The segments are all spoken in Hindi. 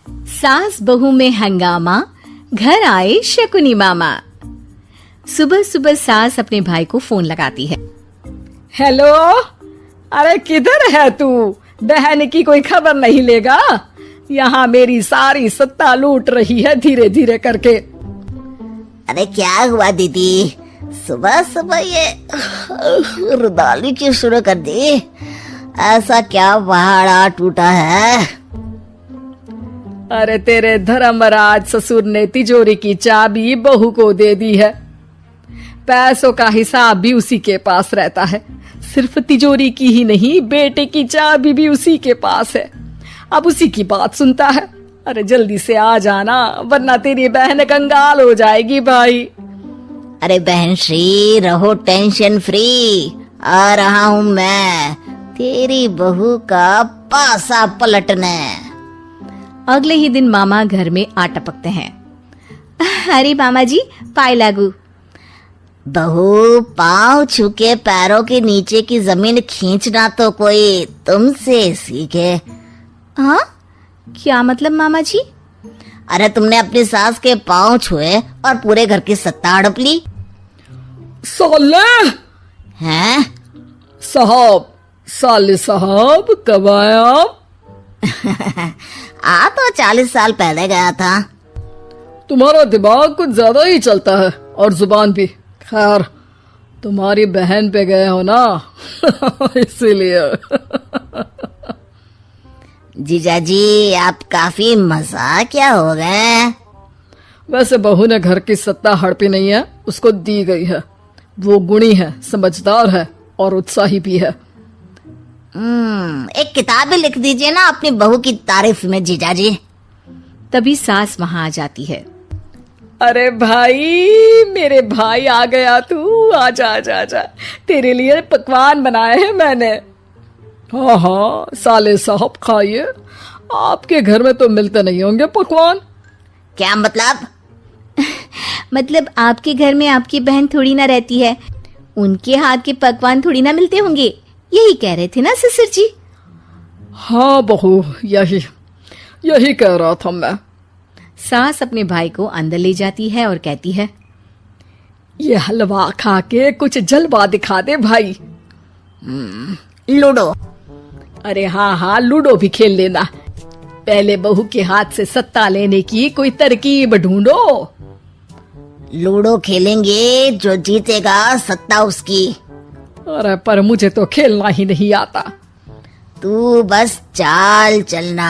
सास बहू में हंगामा, घर आए शकुनी मामा। सुबह सुबह सास अपने भाई को फोन लगाती है। हेलो, अरे किधर है तू? बहन की कोई खबर नहीं लेगा? यहाँ मेरी सारी सत्ता लूट रही है धीरे धीरे करके। अरे क्या हुआ दीदी, सुबह सुबह ये रुदाली क्यों शुरू कर दी? ऐसा क्या पहाड़ा टूटा है? अरे तेरे धर्मराज ससुर ने तिजोरी की चाबी बहू को दे दी है। पैसों का हिसाब भी उसी के पास रहता है। सिर्फ तिजोरी की ही नहीं, बेटे की चाबी भी उसी के पास है। अब उसी की बात सुनता है। अरे जल्दी से आ जाना, वरना तेरी बहन कंगाल हो जाएगी भाई। अरे बहन श्री, रहो टेंशन फ्री। आ रहा हूँ मैं, तेरी बहू का पासा पलटने। अगले ही दिन मामा घर में आ टपकते हैं। अरे मामा जी, पाए लागू। बहू, पाँव छू के पैरों के नीचे की जमीन खींचना तो कोई तुमसे सीखे। हाँ, क्या मतलब मामा जी? अरे तुमने अपनी सास के पाँव छुए और पूरे घर की सत्ता हड़प ली। साले हैं? साहब, साले साहब कब आया आप? आ तो 40 साल पहले गया था। तुम्हारा दिमाग कुछ ज्यादा ही चलता है और जुबान भी। खैर, तुम्हारी बहन पे गए हो ना इसीलिए। जीजाजी, आप काफी मजाकिया हो गए। वैसे बहू ने घर की सत्ता हड़पी नहीं है, उसको दी गई है। वो गुणी है, समझदार है और उत्साही भी है। एक किताब भी लिख दीजिए ना अपनी बहू की तारीफ में जीजाजी। तभी सास वहां आ जाती है। अरे भाई, मेरे भाई आ गया तू। आजा आजा आजा, तेरे लिए पकवान बनाए हैं मैंने। हाँ हाँ साले साहब, खाइए। आपके घर में तो मिलते नहीं होंगे पकवान। क्या मतलब? मतलब आपके घर में आपकी बहन थोड़ी ना रहती है, उनके हाथ के पकवान थोड़ी ना मिलते होंगे, यही कह रहे थे ना ससुर जी? हाँ बहू, यही कह रहा था मैं। सास अपने भाई को अंदर ले जाती है और कहती है, ये हलवा खा के कुछ जलवा दिखा दे भाई। लूडो। अरे हाँ हाँ, लूडो भी खेल लेना। पहले बहू के हाथ से सत्ता लेने की कोई तरकीब ढूंढो। लूडो खेलेंगे, जो जीतेगा सत्ता उसकी। अरे पर मुझे तो खेलना ही नहीं आता। तू बस चाल चलना,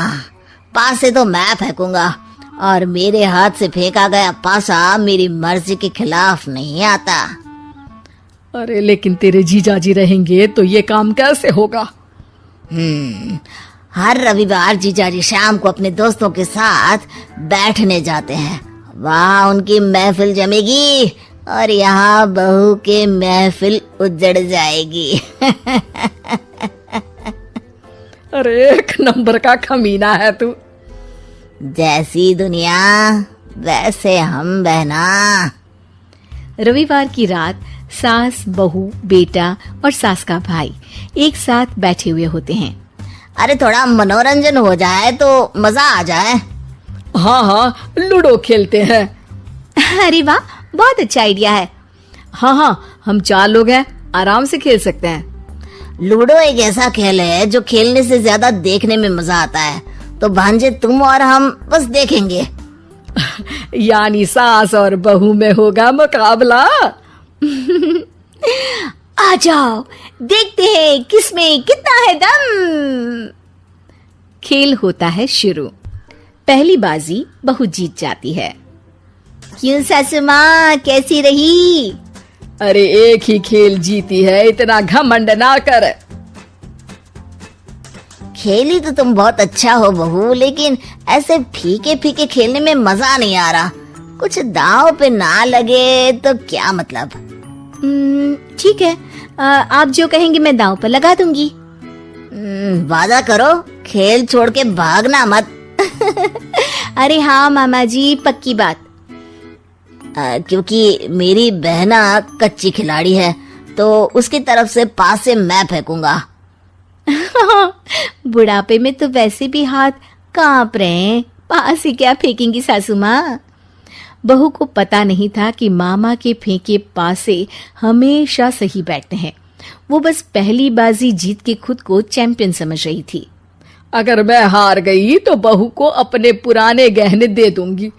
पासे तो मैं फेंकूंगा और मेरे हाथ से फेंका गया पासा मेरी मर्जी के खिलाफ नहीं आता। अरे लेकिन तेरे जीजाजी रहेंगे तो ये काम कैसे होगा? हर रविवार जीजाजी शाम को अपने दोस्तों के साथ बैठने जाते हैं। वहाँ उनकी महफिल जमेगी और यहाँ बहू के महफिल उजड़ जाएगी। अरे एक नंबर का कमीना है तू। जैसी दुनिया वैसे हम बहना। रविवार की रात सास, बहू, बेटा और सास का भाई एक साथ बैठे हुए होते हैं। अरे थोड़ा मनोरंजन हो जाए तो मजा आ जाए। हाँ हाँ, लूडो खेलते हैं। अरे वाह, बहुत अच्छा आइडिया है। हाँ हाँ, हम 4 लोग हैं, आराम से खेल सकते हैं। लूडो एक ऐसा खेल है जो खेलने से ज्यादा देखने में मजा आता है। तो भांजे, तुम और हम बस देखेंगे। यानी सास और बहू में होगा मुकाबला। आ जाओ, देखते हैं किसमें कितना है दम। खेल होता है शुरू। पहली बाजी बहू जीत जाती है। क्यों सासू माँ, कैसी रही? अरे एक ही खेल जीती है, इतना घमंड ना कर। खेली तो तुम बहुत अच्छा हो बहू, लेकिन ऐसे फीके फीके खेलने में मजा नहीं आ रहा। कुछ दांव पे ना लगे तो क्या मतलब? ठीक है, आप जो कहेंगे मैं दांव पर लगा दूंगी। वादा करो, खेल छोड़ के भागना मत। अरे हाँ मामा जी, पक्की बात। क्योंकि मेरी बहना कच्ची खिलाड़ी है, तो उसकी तरफ से पास से मैं फेंकूंगा। बुढ़ापे में तो वैसे भी हाथ कांप रहे हैं, पास ही क्या फेंकेंगी सासू माँ। बहू को पता नहीं था कि मामा के फेंके पासे हमेशा सही बैठते हैं। वो बस पहली बाजी जीत के खुद को चैंपियन समझ रही थी। अगर मैं हार गई तो बहू को अपने पुराने गहने दे दूंगी,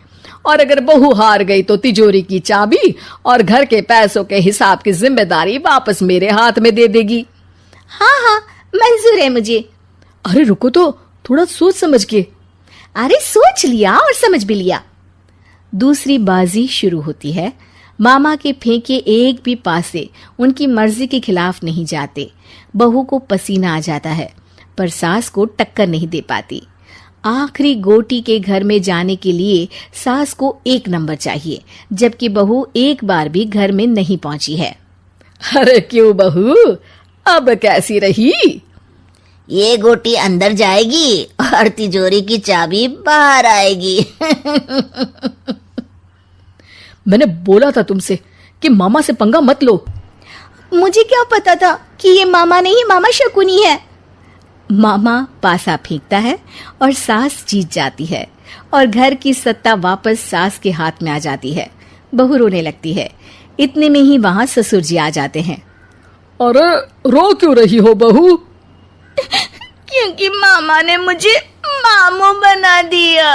और अगर बहू हार गई तो तिजोरी की चाबी और घर के पैसों के हिसाब की जिम्मेदारी वापस मेरे हाथ में दे देगी। हाँ हाँ, मंजूर है मुझे। अरे रुको तो, थोड़ा सोच समझ के। अरे सोच लिया और समझ भी लिया। दूसरी बाजी शुरू होती है। मामा के फेंके एक भी पासे उनकी मर्जी के खिलाफ नहीं जाते। बहू को पसीना आ जाता है, पर सास को टक्कर नहीं दे पाती। आखिरी गोटी के घर में जाने के लिए सास को 1 नंबर चाहिए, जबकि बहू एक बार भी घर में नहीं पहुंची है। अरे क्यों बहू, अब कैसी रही? ये गोटी अंदर जाएगी और तिजोरी की चाबी बाहर आएगी। मैंने बोला था तुमसे कि मामा से पंगा मत लो। मुझे क्या पता था कि ये मामा नहीं, मामा शकुनी है। मामा पासा फेंकता है और सास जीत जाती है और घर की सत्ता वापस सास के हाथ में आ जाती है। बहू रोने लगती है। इतने में ही वहां ससुर जी आ जाते हैं। अरे रो क्यों रही हो बहू? क्योंकि मामा ने मुझे मामू बना दिया।